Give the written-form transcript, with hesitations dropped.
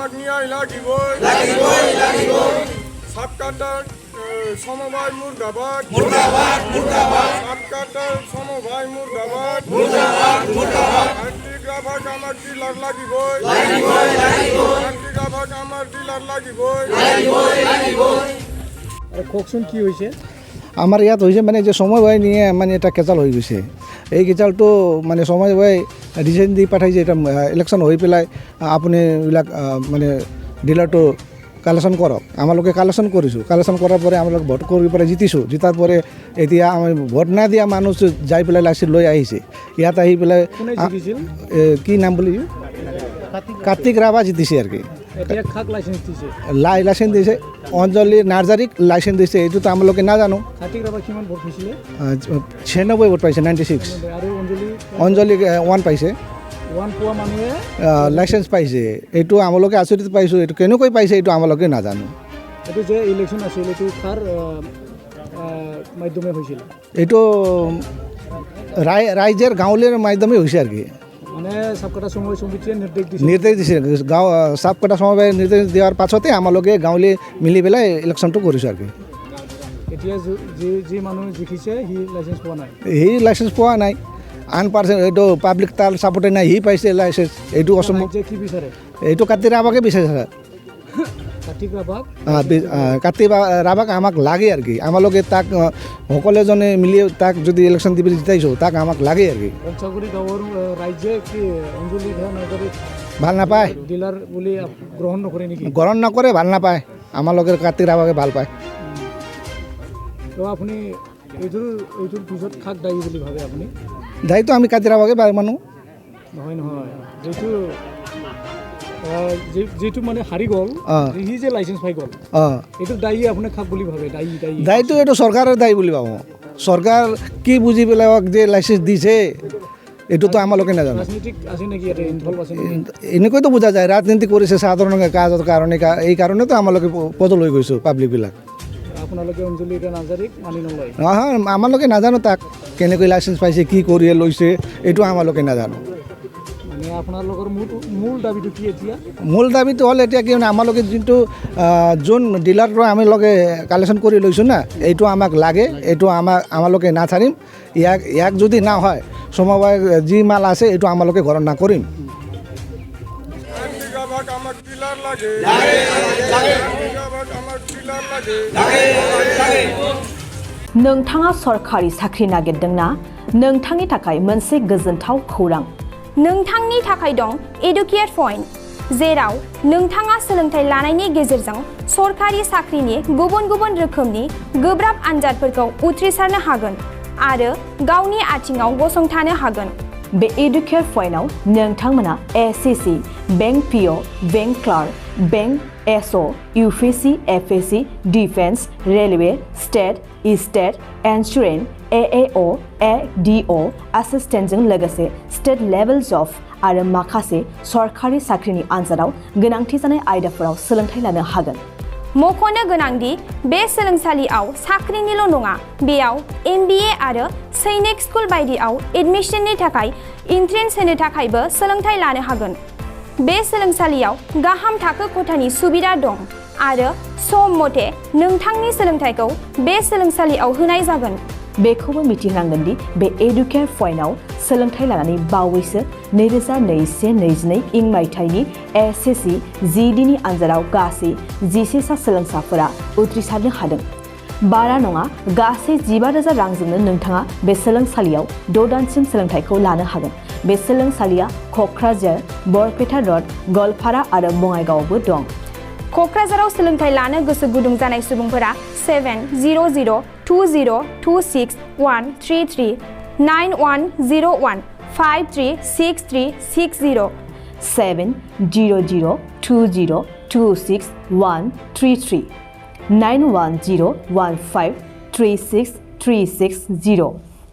আমাক ন্যায় লাগিবই সাবকাটার সমবায় মুর্দাবাদ সাবকাটার সমবায় মুর্দাবাদ অ্যান্টিগ্রাফাক আমার ডিলার লাগিবই অ্যান্টিগ্রাফাক আমার ডিলার লাগিবই কওকচোন কি হৈছে আমাৰ ইয়াত হৈছে মানে যে সমবায় নিয়ে মানে এটা কেজাল হৈ গৈছে এই কেজালটো মানে সমবায় ডিজাইন দি পঠাইছে এটা ইলেকশ্যন হৈ পেলাই আপুনি এইবিলাক মানে ডিলাৰটো কালেকশ্যন কৰক আমালোকে কালেকশ্যন কৰিছোঁ কালেকশ্যন কৰাৰ পৰা আমালোকে ভোট কৰি পেলাই জিতিছোঁ জিতাৰ পৰা এতিয়া আমি ভোট না দিয়া মানুহ যাই পেলাই লাইচেঞ্চ লৈ আহিছে ইয়াত আহি পেলাই কি নাম বুলি কাৰ্তিক ৰাভা জিতিছে আৰু কি লাইচেঞ্চ দিছে অঞ্জলি নাৰ্জাৰীক লাইচেঞ্চ দিছে এইটোতো আমালোকে নাজানো 96 ভোট পাইছে 96 অঞ্জলি 1 পাইছে লাইচেঞ্চ পাইছে এইটো আমালোকে আচৰিত পাইছোঁ এইটো কেনেকৈ পাইছে এইটো আমালোকে নাজানো এইটো যে ইলেকশ্যন আছিল এইটো কাৰ মাধ্যমে হৈছিল এইটো ৰাইজৰ গাঁৱলীৰ মাধ্যমে হৈছে আৰু কি মানে সাবকাটা সমবায় সমিতিয়ে নিৰ্দেশ দিছে গাঁও সাবকাটা সমবায় নিৰ্দেশ দিয়াৰ পাছতে আমালোকে গাঁৱলী মিলি পেলাই ইলেকশ্যনটো কৰিছোঁ আৰু কি এতিয়া যি মানুহ জিকিছে সি লাইচেঞ্চ পোৱা নাই আন পাৰ্চেণ্ট এইটো পাব্লিক তাৰ ছাপৰ্টে নাই সি পাইছে লাইচেঞ্চ এইটো অসম্ভৱ কি বিচাৰে এইটো কাৰ্তিক ৰাভাকে বিচাৰিছে কাৰ্তিক ৰাভাক আমাক লাগে আৰু কি আমালোকে তাক সকলোজনে মিলি তাক যদি ইলেকশ্যন দি পেলাই জিতাইছোঁ তাক আমাক লাগে আৰু কি গাঁৱৰ ৰাইজে কি অঞ্জলি ভাল নাপায় ডিলাৰ বুলি গ্ৰহণ নকৰে নেকি গ্ৰহণ নকৰে ভাল নাপায় আমালোকে কাৰ্তিক ৰাভাকে ভাল পায় তো আপুনি এইটোৰ পিছত খাক দায়ী বুলি ভাবে আপুনি দায়ীটো আমি কাৰ্তিক ৰাভাকে মানো নহয় যেটো মানে হাৰি গ'ল সি যে লাইচেঞ্চ পাই গ'ল এইটো দায়ী আপুনি খাক বুলি ভাবে দায়ীটো এইটো চৰকাৰৰ দায়ী বুলি ভাবোঁ চৰকাৰ কি বুজি পেলাই যে লাইচেঞ্চ দিছে এইটোতো আমালোকে নাজানো ৰাজনীতিক আছে নেকি ইয়াতে ইনভলভ আছে এনেকৈতো বুজা যায় ৰাজনীতি কৰিছে সাধাৰণ কাজৰ কাৰণে এই কাৰণেতো আমালোকে পদ লৈ গৈছোঁ পাব্লিকবিলাক আপোনালোকে অঞ্জলি নাৰ্জাৰীক মানি নলয় নহয় আমালোকে নাজানো তাক কেনেকৈ লাইচেঞ্চ পাইছে কি কৰি লৈছে এইটো আমালোকে নাজানো মানে আপোনালোকৰ মূল দাবীটো কি এতিয়া মূল দাবীটো হ'ল এতিয়া কি মানে আমালোকে যোনটো যোন ডিলাৰটো আমালোকে কালেকশ্যন কৰি লৈছোঁ না এইটো আমাক লাগে এইটো আমালোকে নাচাৰিম ইয়াক যদি না হয় সমবায় যি মাল আছে এইটো আমালোকে ঘৰত নকৰিম नोंथाङा सरखारि साख्रि नागिरदोंना नोंथांनि थाखाय मोनसे गोजोनथाव खौरां नोंथांनि थाखाय दं एडुकेट पॉइंट जेराव नोंथाङा सोलोंथाइ लानायनि गेजेरजों सरखारि साख्रिनि गुबुन गुबुन रोखोमनि गोब्राब आनजादफोरखौ उथ्रिसारनो हागोन आरो गावनि आथिङाव गसंथानो हागोन बे एडुकेट पॉइन्टआव नोंथांमोना SSC bank PO bank clerk bank SO UPSC FSC defence railway state insurance AAO ADO एसिस्टेन्टजों लोगोसे स्टेट लेभेल जब आरो माखासे सरखारि साख्रिनि आनजादाव गोनांथि जानाय आयदाफोराव सोलोंथाइ लानो हागोन मख'नो गोनांदि बे सोलोंसालियाव साख्रिनिल' नङा बेयाव एमबिए आरो सैनिक स्कुल बायदियाव एडमिशननि थाखाय एन्ट्रेन्स होनो थाखायबो सोलोंथाइ लानो हागोन बे सोलोंसालियाव गाहाम थाखो खथानि सुबिदा दं आरो सम मथे नोंथांनि सोलोंथाइखौ बे सोलोंसालियाव होनाय जागोन बेखौबो मिथिनांगोन दि बे एडुकेट पॉइन्टआव सोलोंथाइ लानानै बावैसो 2021-22 इं मायथाइनि एसएससी जिडिनि आनजादाव गासै 11 सा सोलोंसाफोरा उथ्रिसारनो हादों बारा नङा गासै 15,000 रांजोंनो नोंथाङा बे सोलोंसालियाव 6 दानसिम सोलोंथाइखौ लानो हागोन बे सोलोंसालिया क'क्राझार बरपेटा रड गलपारा आरो बङाइगावआवबो दं क'क्राझाराव सोलोंथाइ लानो गोसो गुदुं जानाय सुबुंफोरा 70020261133 9101 536360 70020261133 9101536360